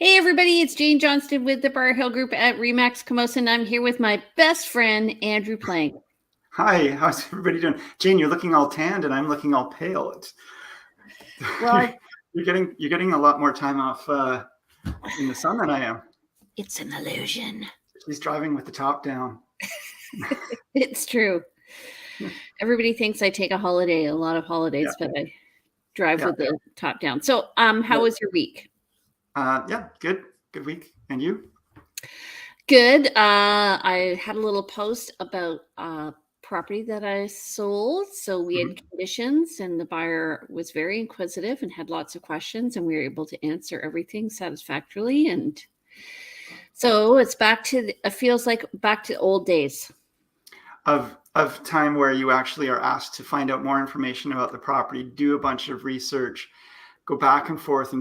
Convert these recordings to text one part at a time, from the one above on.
Hey everybody, it's Jane Johnston with the Bar Hill Group at Remax Camosa, and I'm here with my best friend, Andrew Plank. Hi, how's everybody doing? Jane, you're looking all tanned and I'm looking all pale. It's Well, you're getting a lot more time off in the sun than I am. it's an illusion. She's driving with the top down. It's true. Everybody thinks I take a lot of holidays, but I drive with the top down. So, how was your week? Yeah, good week. And you? Good. I had a little post about property that I sold. So we had conditions, and the buyer was very inquisitive and had lots of questions, and we were able to answer everything satisfactorily. And so it's it feels like back to old days. Of time where you actually are asked to find out more information about the property, do a bunch of research, go back and forth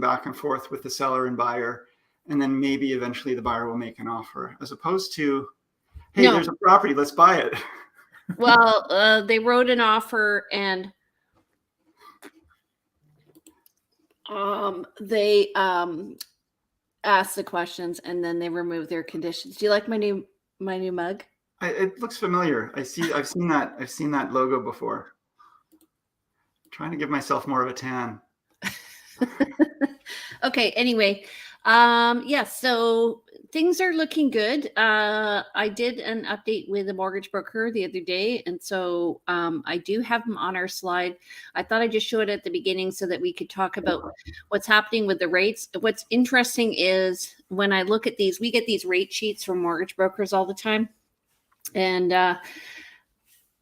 with the seller and buyer, and then maybe eventually the buyer will make an offer, as opposed to, hey, there's a property, let's buy it. Well, they wrote an offer, and they asked the questions, and then they removed their conditions. Do you like my new mug? It looks familiar. I've seen that logo before. I'm trying to give myself more of a tan. Okay. Anyway, so things are looking good. I did an update with a mortgage broker the other day, and so I do have them on our slide. I thought I'd just show it at the beginning so that we could talk about what's happening with the rates. What's interesting is when I look at these, we get these rate sheets from mortgage brokers all the time. And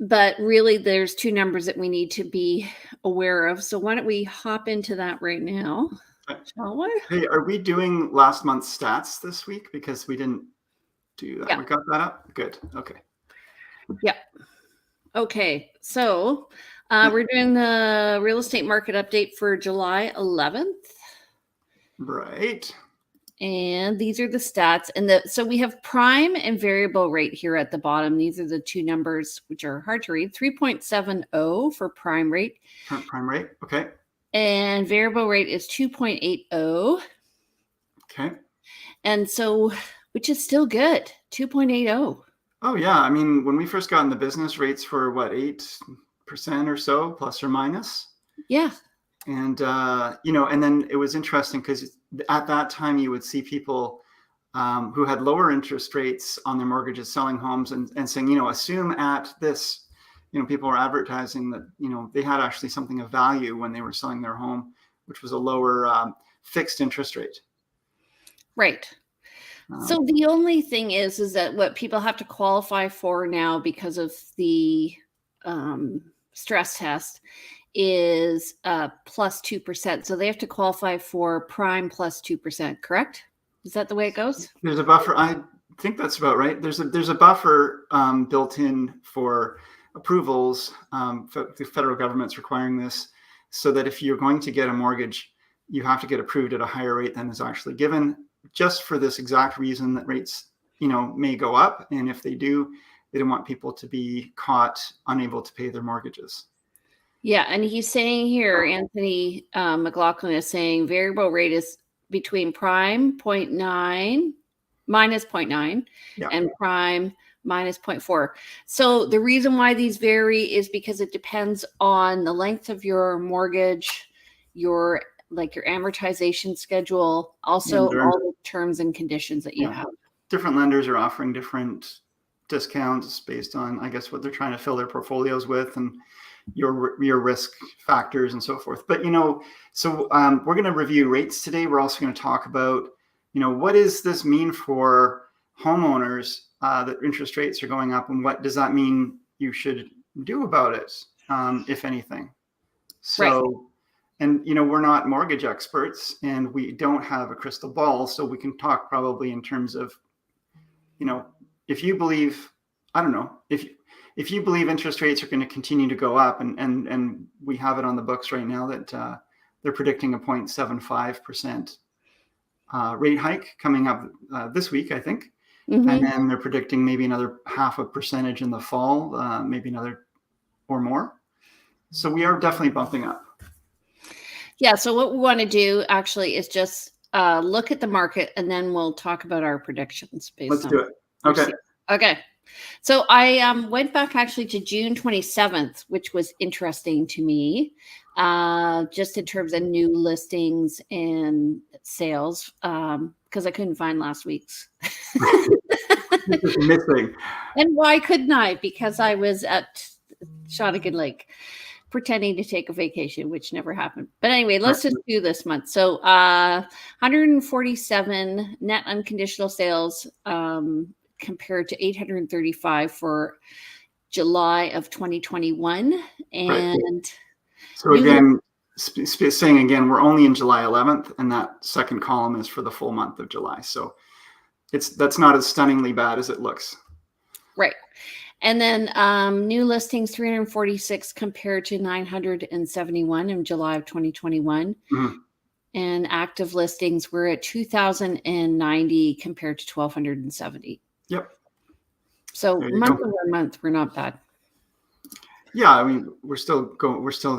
but really there's two numbers that we need to be aware of. So why don't we hop into that right now? Shall we? Hey, are we doing last month's stats this week? Because we didn't do that. Yeah. We got that up? Good. Okay. Yeah. Okay. So we're doing the real estate market update for July 11th. Right. And these are the stats. And so we have prime and variable rate here at the bottom. These are the two numbers which are hard to read. 3.70 for prime rate. Prime rate. Okay. And variable rate is 2.80. Okay. And so, which is still good, 2.80. Oh yeah. I mean, when we first got in the business, rates were what, 8% or so, plus or minus. Yeah. And, and then it was interesting because at that time you would see people who had lower interest rates on their mortgages selling homes and saying, assume at this, people were advertising that, they had actually something of value when they were selling their home, which was a lower fixed interest rate. Right. So the only thing is that what people have to qualify for now because of the stress test is plus 2%. So they have to qualify for prime plus 2%, correct? Is that the way it goes? There's a buffer. I think that's about right. There's a buffer built in for approvals. The federal government's requiring this so that if you're going to get a mortgage, you have to get approved at a higher rate than is actually given, just for this exact reason that rates, may go up. And if they do, they don't want people to be caught unable to pay their mortgages. Yeah, and he's saying here, Anthony McLaughlin is saying variable rate is between prime 0.9 minus 0.9 and prime minus 0.4. So the reason why these vary is because it depends on the length of your mortgage, your amortization schedule, also all the terms and conditions that you have. Different lenders are offering different discounts based on, I guess, what they're trying to fill their portfolios with and your risk factors and so forth. But, so we're going to review rates today. We're also going to talk about, what does this mean for homeowners that interest rates are going up, and what does that mean you should do about it, if anything? So, and, we're not mortgage experts and we don't have a crystal ball. So we can talk probably in terms of, if you believe, I don't know, if you believe interest rates are going to continue to go up, and we have it on the books right now that they're predicting a 0.75% rate hike coming up this week, I think. And then they're predicting maybe another 0.5% in the fall, maybe another or more. So we are definitely bumping up. Yeah. So what we want to do actually is just look at the market, and then we'll talk about our predictions based Let's on. do it. Okay. Okay. So I went back actually to June 27th, which was interesting to me, just in terms of new listings and sales, because I couldn't find last week's. Missing. And why couldn't I? Because I was at Shawnigan Lake pretending to take a vacation, which never happened. But anyway, let's just do this month. So 147 net unconditional sales, compared to 835 for July of 2021. And so again, saying again, we're only in July 11th, and that second column is for the full month of July. So that's not as stunningly bad as it looks. Right. And then new listings, 346 compared to 971 in July of 2021. Mm-hmm. And active listings were at 2,090 compared to 1,270. Yep. So month over month, we're not bad. Yeah, I mean, we're still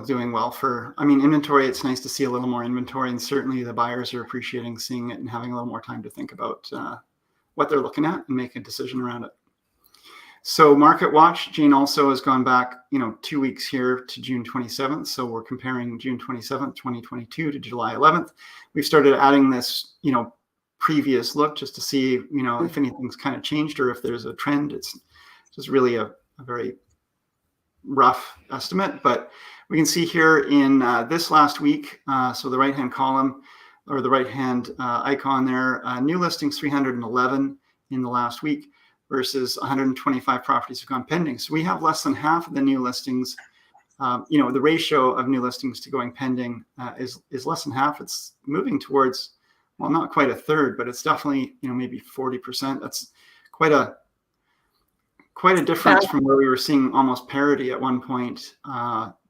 doing well for, I mean, inventory. It's nice to see a little more inventory, and certainly the buyers are appreciating seeing it and having a little more time to think about what they're looking at and make a decision around it. So Market Watch, Jane also has gone back, 2 weeks here to June 27th. So we're comparing June 27th, 2022 to July 11th. We've started adding this, previous look just to see, if anything's kind of changed or if there's a trend. It's just really a very rough estimate, but we can see here in this last week, so the right-hand column or the right-hand icon there, new listings 311 in the last week versus 125 properties have gone pending. So we have less than half of the new listings. The ratio of new listings to going pending is less than half. It's moving towards, well, not quite a third, but it's definitely, maybe 40%. That's quite a difference from where we were seeing almost parity at one point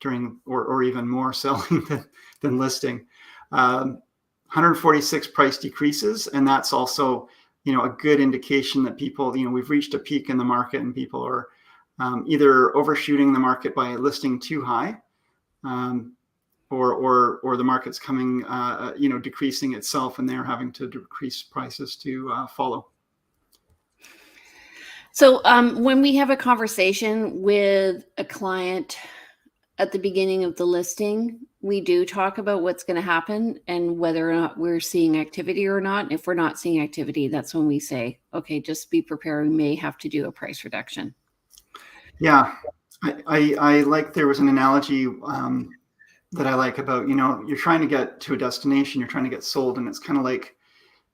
during, or even more selling than listing. 146 price decreases, and that's also, a good indication that people, we've reached a peak in the market, and people are either overshooting the market by listing too high, or the market's coming, decreasing itself, and they're having to decrease prices to follow. So when we have a conversation with a client at the beginning of the listing, we do talk about what's going to happen and whether or not we're seeing activity or not. If we're not seeing activity, that's when we say, okay, just be prepared. We may have to do a price reduction. Yeah. I like, there was an analogy that I like about, you're trying to get to a destination, you're trying to get sold, and it's kind of like,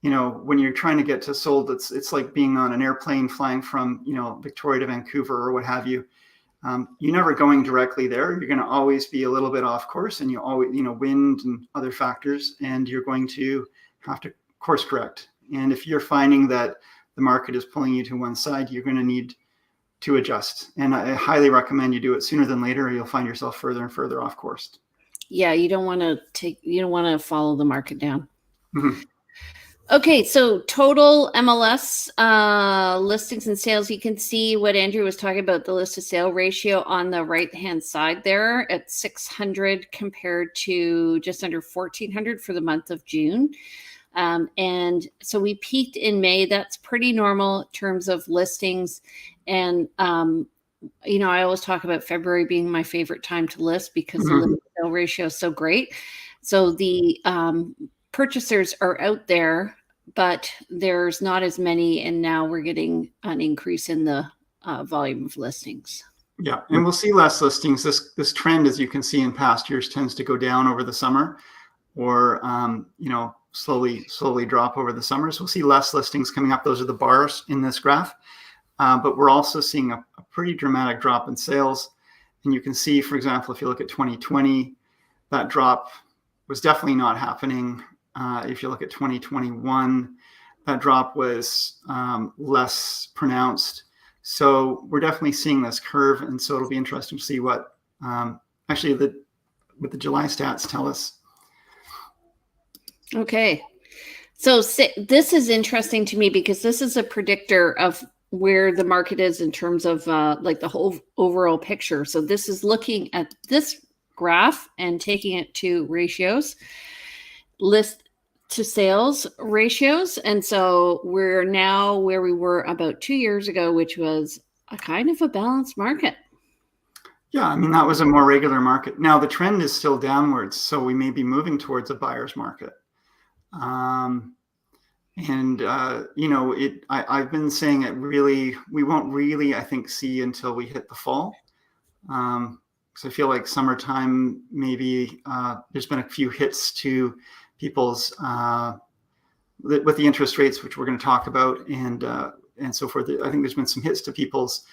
when you're trying to get to sold, it's like being on an airplane flying from, Victoria to Vancouver or what have you. You're never going directly there. You're going to always be a little bit off course, and you always, wind and other factors, and you're going to have to course correct. And if you're finding that the market is pulling you to one side, you're going to need to adjust. And I highly recommend you do it sooner than later, or you'll find yourself further and further off course. Yeah, you don't want to follow the market down. Mm-hmm. Okay, so total MLS listings and sales. You can see what Andrew was talking about, the list to sale ratio on the right-hand side there at 600 compared to just under 1,400 for the month of June. And so we peaked in May. That's pretty normal in terms of listings. And, I always talk about February being my favorite time to list because the list to sale ratio is so great. So the purchasers are out there, but there's not as many, and now we're getting an increase in the volume of listings. Yeah, and we'll see less listings. This trend, as you can see in past years, tends to go down over the summer, or slowly drop over the summer. So we'll see less listings coming up. Those are the bars in this graph, but we're also seeing a pretty dramatic drop in sales. And you can see, for example, if you look at 2020, that drop was definitely not happening. If you look at 2021, that drop was less pronounced. So we're definitely seeing this curve. And so it'll be interesting to see what actually the July stats tell us. Okay. So this is interesting to me because this is a predictor of where the market is in terms of like the whole overall picture. So this is looking at this graph and taking it to ratios. to sales ratios. And so we're now where we were about 2 years ago, which was a kind of a balanced market. Yeah, I mean, that was a more regular market. Now the trend is still downwards, so we may be moving towards a buyer's market. I've been saying it really, we won't really, I think, see until we hit the fall. Because I feel like summertime, maybe there's been a few hits to people's, with the interest rates, which we're going to talk about, and so forth. I think there's been some hits to people's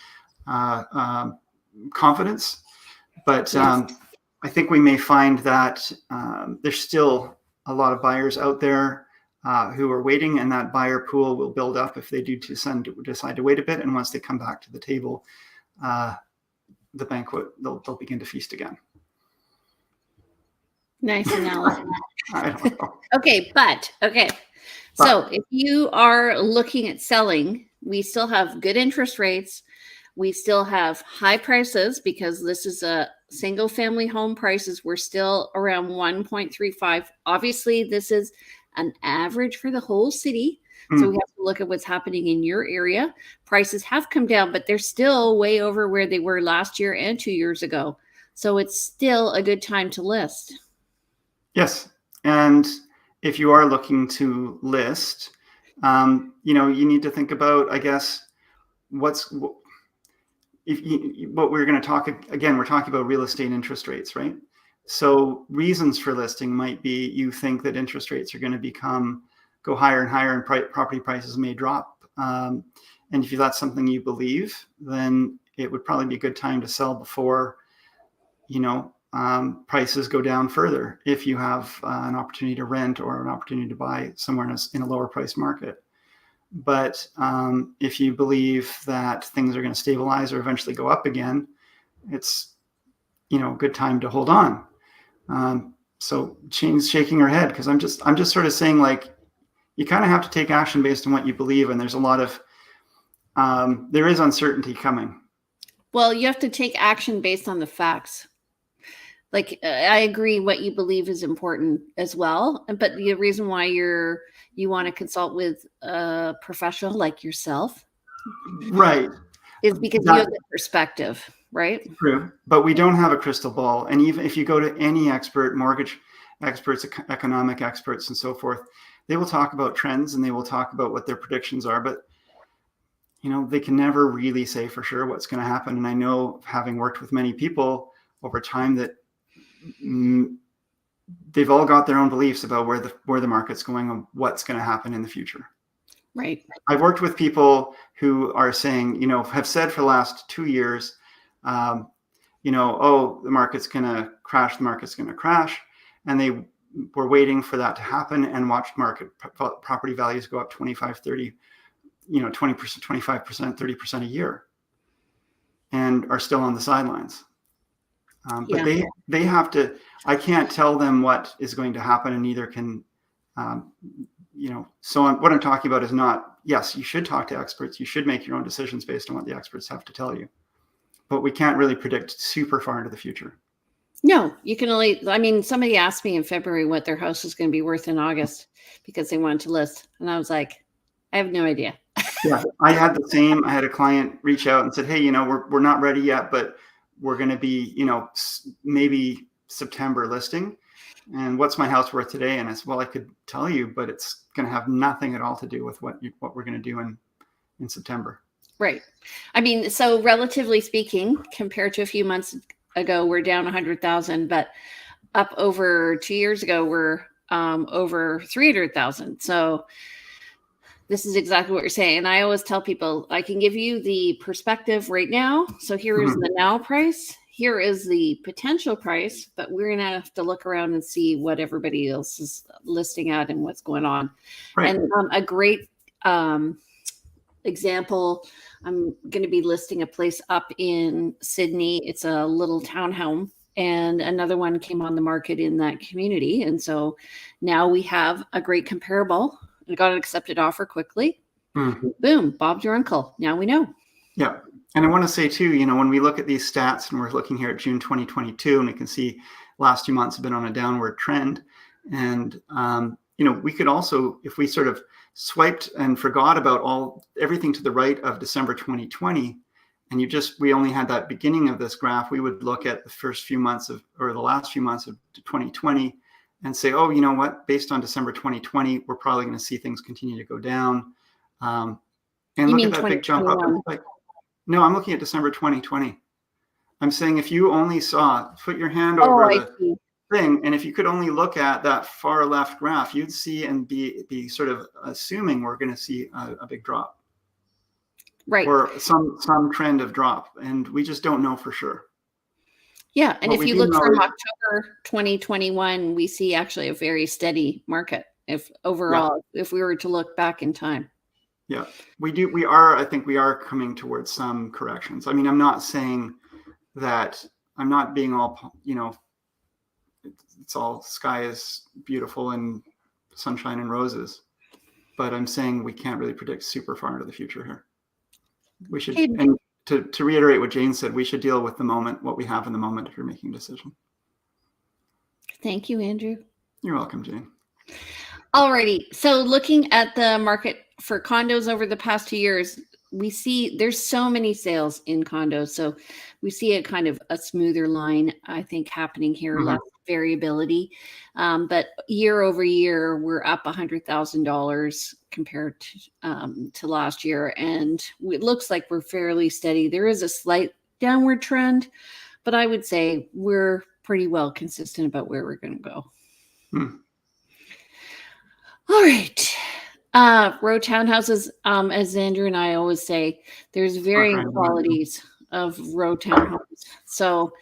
confidence, but Yes. I think we may find that there's still a lot of buyers out there who are waiting, and that buyer pool will build up if they do decide to wait a bit. And once they come back to the table, the banquet, they'll begin to feast again. Nice analogy. I don't know. Okay. So if you are looking at selling, we still have good interest rates. We still have high prices because this is a single family home prices. We're still around 1.35. Obviously, this is an average for the whole city. So we have to look at what's happening in your area. Prices have come down, but they're still way over where they were last year and 2 years ago. So it's still a good time to list. Yes. And if you are looking to list, you need to think about, I guess, what we're going to talk again, we're talking about real estate interest rates, right? So reasons for listing might be you think that interest rates are going to go higher and higher, and property prices may drop. And if that's something you believe, then it would probably be a good time to sell before, prices go down further, if you have an opportunity to rent or an opportunity to buy somewhere in a lower price market. But if you believe that things are going to stabilize or eventually go up again, it's a good time to hold on. So Shane's shaking her head because I'm just sort of saying, like, you kind of have to take action based on what you believe, and there's a lot of there is uncertainty coming. Well, you have to take action based on the facts. Like, I agree what you believe is important as well. But the reason why you want to consult with a professional like yourself, right, is because you have the perspective, right? True. But we don't have a crystal ball. And even if you go to any expert, mortgage experts, economic experts, and so forth, they will talk about trends and they will talk about what their predictions are. But they can never really say for sure what's going to happen. And I know, having worked with many people over time, that they've all got their own beliefs about where the market's going and what's going to happen in the future. Right. I've worked with people who are saying, have said for the last 2 years, oh, the market's going to crash. And they were waiting for that to happen and watched property values go up 25, 30, 20%, 25%, 30% a year, and are still on the sidelines. But they have to, I can't tell them what is going to happen, and neither can, so what I'm talking about is not, yes, you should talk to experts. You should make your own decisions based on what the experts have to tell you. But we can't really predict super far into the future. No, you can only, somebody asked me in February what their house was going to be worth in August because they wanted to list. And I was like, I have no idea. Yeah, I had a client reach out and said, hey, we're not ready yet, but we're going to be, maybe September listing. And what's my house worth today? And I said, well, I could tell you, but it's going to have nothing at all to do with what we're going to do in September. Right. So relatively speaking, compared to a few months ago, we're down 100,000, but up over 2 years ago, we're over 300,000. So this is exactly what you're saying. And I always tell people, I can give you the perspective right now. So here is the now price. Here is the potential price, but we're going to have to look around and see what everybody else is listing at and what's going on. Right. And a great example, I'm going to be listing a place up in Sydney. It's a little townhome, and another one came on the market in that community. And so now we have a great comparable. I got an accepted offer quickly. Boom, Bob's your uncle. Now we know. Yeah. And I want to say too, when we look at these stats, and we're looking here at June 2022, and we can see last 2 months have been on a downward trend. And we could also, if we sort of swiped and forgot about everything to the right of December 2020, and we only had that beginning of this graph, we would look at the first few months or the last few months of 2020 and say, oh, you know what, based on December 2020, we're probably going to see things continue to go down. And You look mean at that big jump up. 2021? No, I'm looking at December 2020. I'm saying if you only put your hand Oh, over I the see. thing, and if you could only look at that far left graph, you'd see and be sort of assuming we're going to see a big drop. Right. Or some trend of drop, and we just don't know for sure. Yeah, and What if we you do look know from is- October 2021, we see actually a very steady market. If overall, if we were to look back in time. Yeah, I think we are coming towards some corrections. I mean, I'm not saying that, I'm not being all, it's all sky is beautiful and sunshine and roses, but I'm saying we can't really predict super far into the future here. We should, Hey, and to reiterate what Jane said, we should deal with the moment, what we have in the moment if you're making a decision. thank you, Andrew. You're welcome, Jane. Alrighty, so looking at the market for condos over the past 2 years, we see there's so many sales in condos. So we see a kind of a smoother line, I think, happening here, less variability. But year over year, we're up $100,000 compared to last year. And it looks like we're fairly steady. There is a slight downward trend, but I would say we're pretty well consistent about where we're going to go. All right. Row townhouses, as Andrew and I always say, there's varying qualities of row townhomes. So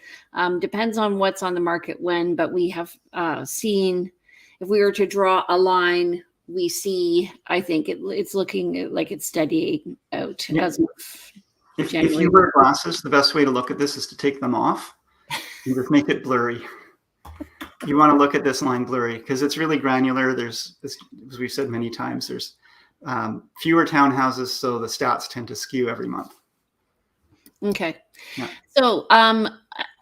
depends on what's on the market when, but we have seen, if we were to draw a line, we see, I think it's looking like it's steadying out. Yeah. As of if you wear glasses, the best way to look at this is to take them off and just make it blurry. You want to look at this line blurry because it's really granular. There's, as we've said many times, there's fewer townhouses, so the stats tend to skew every month. Okay. Yeah. So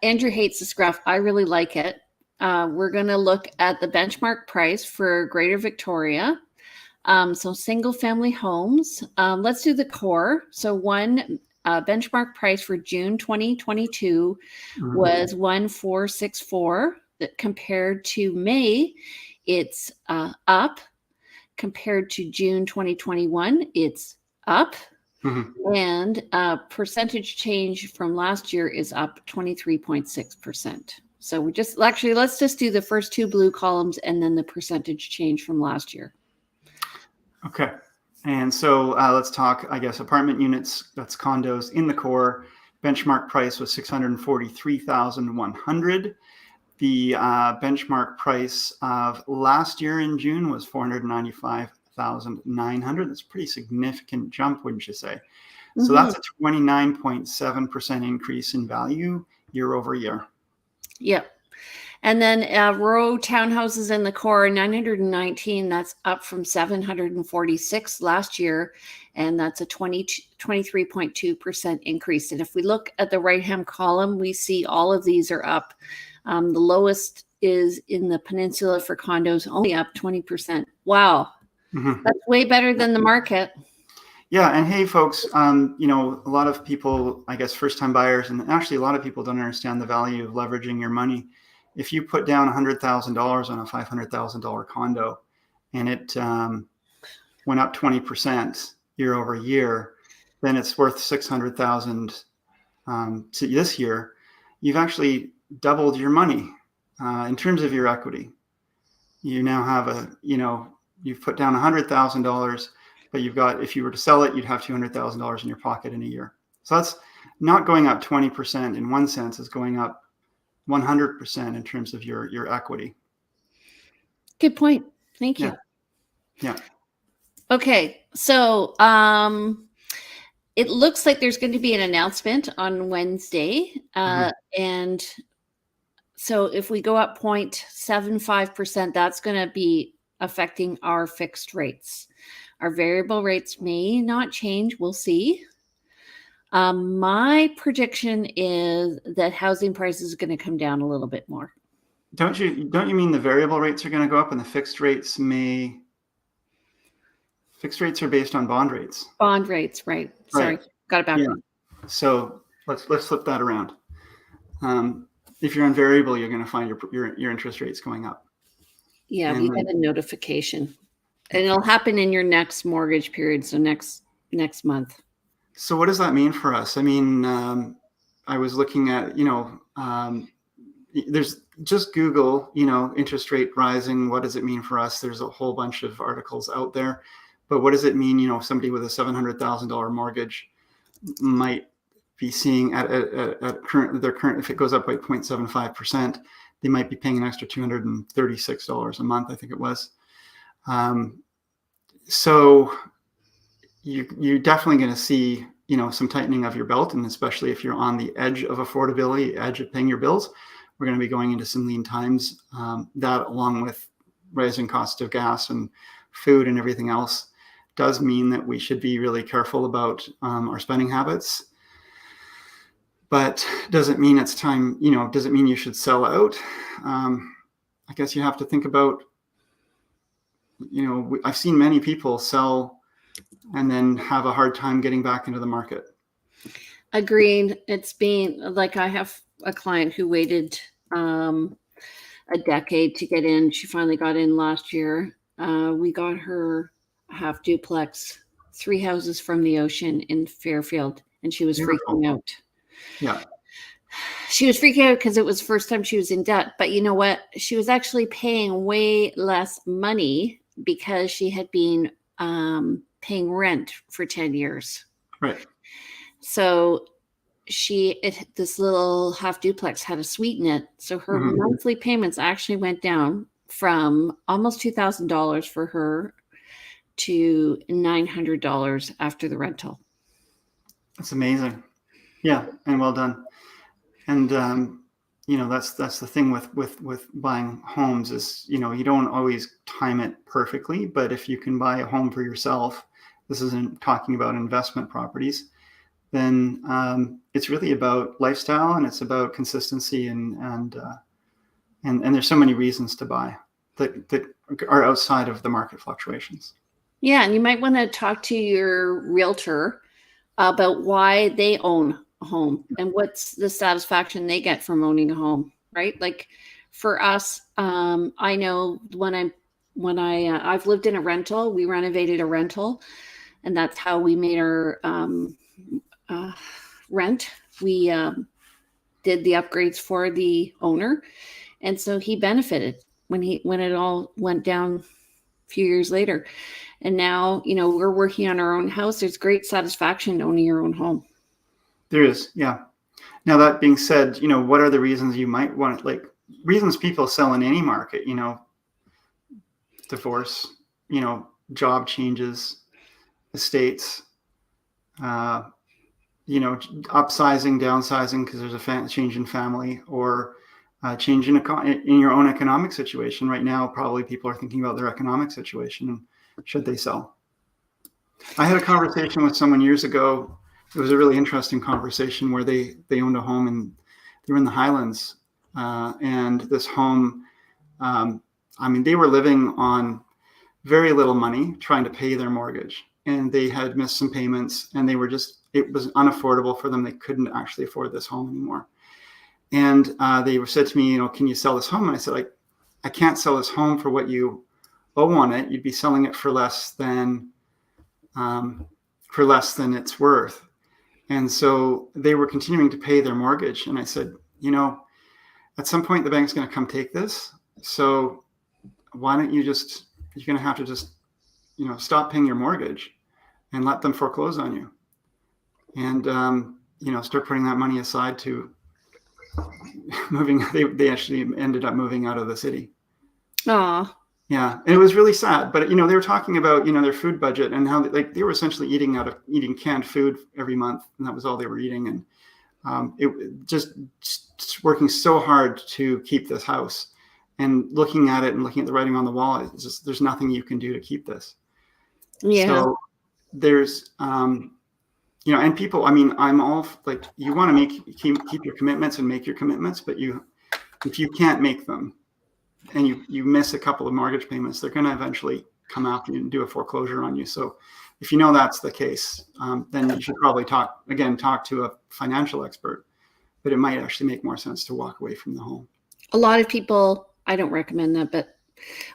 Andrew hates this graph. I really like it. We're going to look at the benchmark price for Greater Victoria. So single family homes. Let's do the core. So one benchmark price for June 2022 was 1,464. That compared to May, it's up. Compared to June 2021, it's up. And percentage change from last year is up 23.6%. So we just let's just do the first two blue columns and then the percentage change from last year. Okay. And so let's talk, I guess, apartment units. That's condos in the core. Benchmark price was $643,100. The benchmark price of last year in June was $495,900. That's a pretty significant jump, wouldn't you say? So that's a 29.7% increase in value year over year. Yep. And then row townhouses in the core, 919, that's up from 746 last year. And that's a 23.2% increase. And if we look at the right-hand column, we see all of these are up. The lowest is in the peninsula for condos, only up 20%. Wow. That's way better than the market. Yeah. And hey, folks, a lot of people, I guess, first-time buyers, and actually a lot of people don't understand the value of leveraging your money. If you put down $100,000 on a $500,000 condo and it went up 20% year over year, then it's worth $600,000 to this year. You've actually doubled your money in terms of your equity. You now have you've put down $100,000, but you've got, if you were to sell it, you'd have $200,000 in your pocket in a year. So that's not going up 20% in one sense, it's going up 100% in terms of your equity. Good point. Thank you. Yeah. Okay. So it looks like there's going to be an announcement on Wednesday. And so if we go up 0.75%, that's going to be affecting our fixed rates. Our variable rates may not change. We'll see. My prediction is that housing prices are going to come down a little bit more. Don't you mean the variable rates are going to go up and the fixed rates may? Fixed rates are based on bond rates. Bond rates, right? Sorry, Right. got it Yeah. backwards. So let's flip that around. If you're on variable, you're going to find your interest rates going up. Yeah, And we then, get a notification, and it'll happen in your next mortgage period, so next month. so what does that mean for us? I mean, I was looking at, there's just Google, interest rate rising. What does it mean for us? There's a whole bunch of articles out there, but what does it mean? Somebody with a $700,000 mortgage might be seeing at current, if it goes up by 0.75%, they might be paying an extra $236 a month, I think it was. So you're definitely going to see, some tightening of your belt, and especially if you're on the edge of affordability, edge of paying your bills, we're going to be going into some lean times. That, along with rising costs of gas and food and everything else, does mean that we should be really careful about our spending habits. But does it mean it's time, does it mean you should sell out? I guess you have to think about, I've seen many people sell and then have a hard time getting back into the market. Agreed. It's been like, I have a client who waited a decade to get in. She finally got in last year. We got her a half duplex, 3 houses from the ocean in Fairfield, and she was freaking out. Yeah. She was freaking out because it was the first time she was in debt. But you know what? She was actually paying way less money because she had been paying rent for 10 years. Right. So this little half duplex had a suite in it. So her monthly payments actually went down from almost $2,000 for her to $900 after the rental. That's amazing. Yeah. And well done. And, that's the thing with buying homes is, you don't always time it perfectly, but if you can buy a home for yourself, this isn't talking about investment properties, then it's really about lifestyle, and it's about consistency, and there's so many reasons to buy that are outside of the market fluctuations. Yeah, and you might want to talk to your realtor about why they own a home and what's the satisfaction they get from owning a home, right? Like for us, I know I've lived in a rental, we renovated a rental, and that's how we made our rent. We did the upgrades for the owner, and so he benefited when it all went down a few years later. And now, we're working on our own house. There's great satisfaction owning your own home. There is, yeah. Now, that being said, what are the reasons you might want, like reasons people sell in any market, divorce, job changes, estates, upsizing, downsizing because there's a change in family, or change in your own economic situation. Right now, probably people are thinking about their economic situation and should they sell. I had a conversation with someone years ago. It was a really interesting conversation where they owned a home, and they were in the Highlands. And this home, they were living on very little money trying to pay their mortgage. And they had missed some payments, and it was unaffordable for them. They couldn't actually afford this home anymore. And they said to me, can you sell this home? And I said, I can't sell this home for what you owe on it. You'd be selling it for less than it's worth. And so they were continuing to pay their mortgage. And I said, at some point the bank's going to come take this. So why don't you're going to have to just, stop paying your mortgage and let them foreclose on you. And, start putting that money aside to moving. They actually ended up moving out of the city. Aw. Yeah. And it was really sad, but, they were talking about, their food budget and how they were essentially eating canned food every month. And that was all they were eating. And it just working so hard to keep this house, and looking at it and looking at the writing on the wall. It's just, there's nothing you can do to keep this. Yeah. So there's, and people, I'm all like, you want to keep your commitments and make your commitments, but if you can't make them, and you miss a couple of mortgage payments, they're going to eventually come after you and do a foreclosure on you. So if you know that's the case, then you should probably talk to a financial expert, but it might actually make more sense to walk away from the home. A lot of people, I don't recommend that, but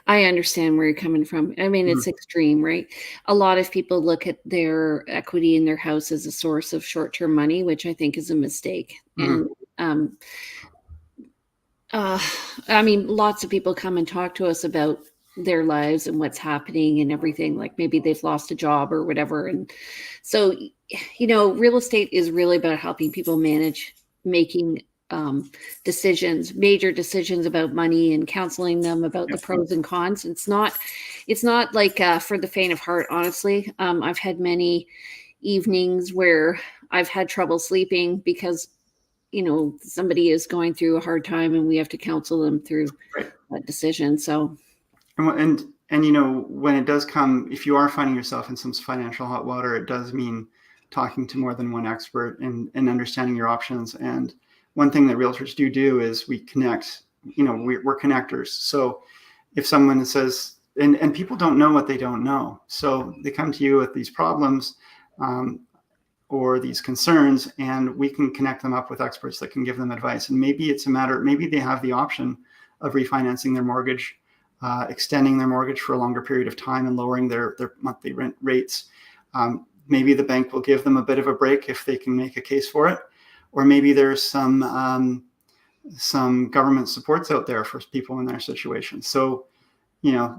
I understand where you're coming from. I mean, it's extreme, right? A lot of people look at their equity in their house as a source of short-term money, which I think is a mistake. And I mean, lots of people come and talk to us about their lives and what's happening and everything. Like maybe they've lost a job or whatever. And so, real estate is really about helping people manage making major decisions about money, and counseling them about the pros and cons. It's not like for the faint of heart, honestly. I've had many evenings where I've had trouble sleeping because somebody is going through a hard time and we have to counsel them through that decision. So, and when it does come, if you are finding yourself in some financial hot water, it does mean talking to more than one expert and understanding your options. And one thing that realtors do is we connect, we're connectors. So if someone says, and people don't know what they don't know, so they come to you with these problems, or these concerns, and we can connect them up with experts that can give them advice. And maybe maybe they have the option of refinancing their mortgage, extending their mortgage for a longer period of time and lowering their monthly rent rates. Maybe the bank will give them a bit of a break if they can make a case for it. Or maybe there's some government supports out there for people in their situation. So, I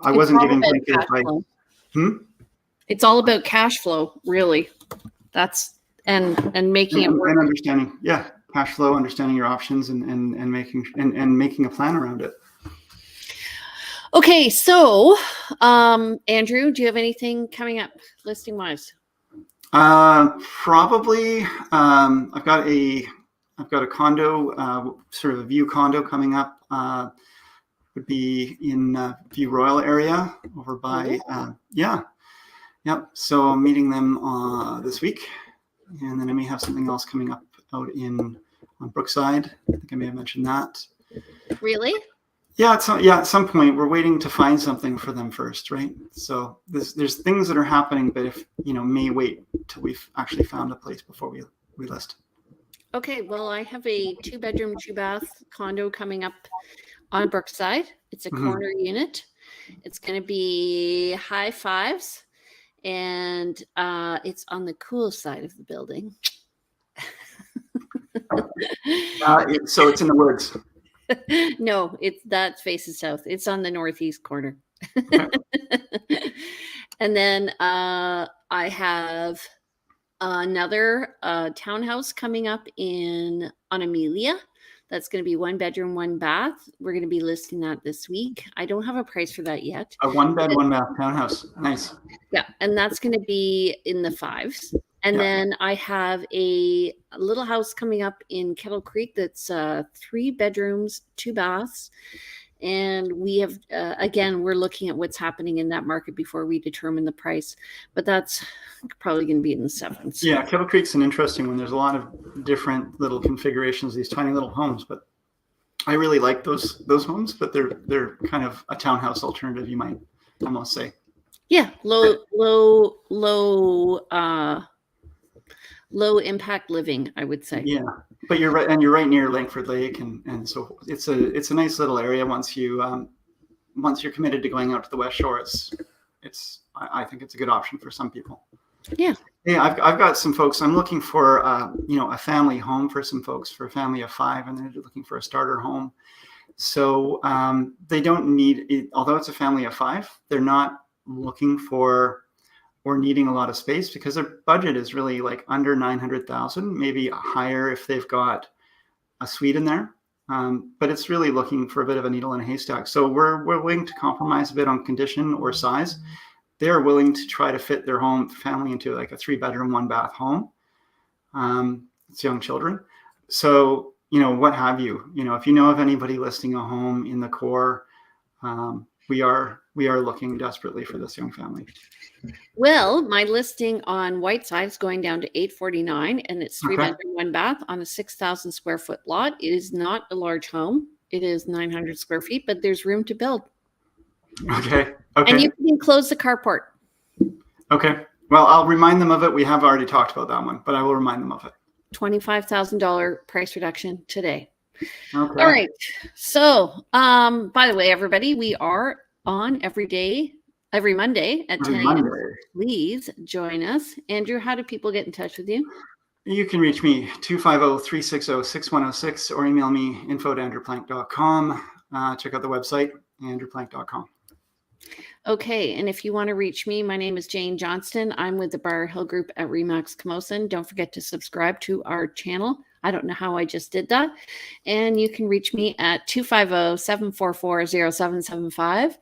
wasn't giving blanket advice. It's all about cash flow, really. That's and making it work. And understanding, cash flow, understanding your options, and making a plan around it. Okay, so Andrew, do you have anything coming up listing wise? Probably. I've got a condo, sort of a view condo coming up. Would be in View Royal area over by So I'm meeting them this week, and then I may have something else coming up out on Brookside. I think I may have mentioned that. Really? Yeah, at some point we're waiting to find something for them first, right? So there's things that are happening, but if may wait till we've actually found a place before we list. Okay. Well, I have a 2-bedroom, 2-bath condo coming up on Brookside. It's a corner unit. It's going to be high fives, and it's on the cool side of the building. So it's in the woods. No, that faces south. It's on the northeast corner. And then I have another townhouse coming up on Amelia. That's going to be 1-bedroom, 1-bath. We're going to be listing that this week. I don't have a price for that yet. A 1-bed, 1-bath townhouse. Nice. Yeah, and that's going to be in the 5s. And then I have a little house coming up in Kettle Creek that's 3 bedrooms, 2 baths. And we have, again, we're looking at what's happening in that market before we determine the price. But that's probably going to be in the 7s. Yeah, Kettle Creek's an interesting one. There's a lot of different little configurations, these tiny little homes. But I really like those homes, but they're kind of a townhouse alternative, you might almost say. Yeah, low impact living, I would say. Yeah, but you're right, and you're right near Langford Lake, and so it's a nice little area. Once you're committed to going out to the West Shore, I think it's a good option for some people. Yeah. Yeah, I've got some folks. I'm looking for a family home for some folks, for a family of 5, and they're looking for a starter home. So they don't need it, although it's a family of 5. They're not looking for or needing a lot of space because their budget is really like under 900,000, maybe higher if they've got a suite in there. But it's really looking for a bit of a needle in a haystack. So we're willing to compromise a bit on condition or size. They're willing to try to fit their family into like a 3-bedroom, 1-bath home. It's young children. So, what have you? If you know of anybody listing a home in the core, we are looking desperately for this young family. Well, my listing on Whiteside is going down to $849, and it's 3-bedroom, 1-bath on a 6,000 square foot lot. It is not a large home. It is 900 square feet, but there's room to build. Okay. And Okay. you can enclose the carport. Okay. Well, I'll remind them of it. We have already talked about that one, but I will remind them of it. $25,000 price reduction today. Okay. All right. So, by the way, everybody, we are on every Monday at 10 a.m. Please join us. Andrew, how do people get in touch with you? You can reach me 250-360-6106 or email me info@andrewplank.com. Check out the website, andrewplank.com. Okay, and if you want to reach me, my name is Jane Johnston. I'm with the Briar Hill Group at Remax Camosun. Don't forget to subscribe to our channel. I don't know how I just did that. And you can reach me at 250-744-0775.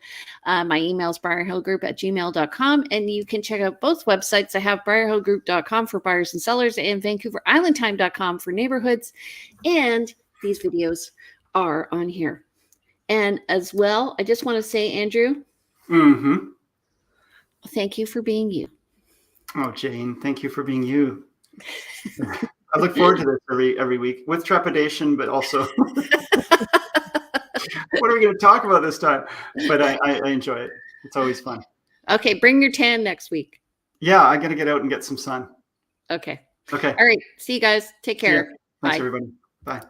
My email is briarhillgroup@gmail.com. And you can check out both websites. I have briarhillgroup.com for buyers and sellers and VancouverIslandTime.com for neighborhoods. And these videos are on here. And as well, I just want to say, Andrew, thank you for being you. Oh, Jane, thank you for being you. I look forward to this every week with trepidation, but also what are we going to talk about this time? But I enjoy it. It's always fun. Okay, bring your tan next week. Yeah, I got to get out and get some sun. Okay. Okay. All right. See you guys. Take care. Thanks, Bye. everybody. Bye.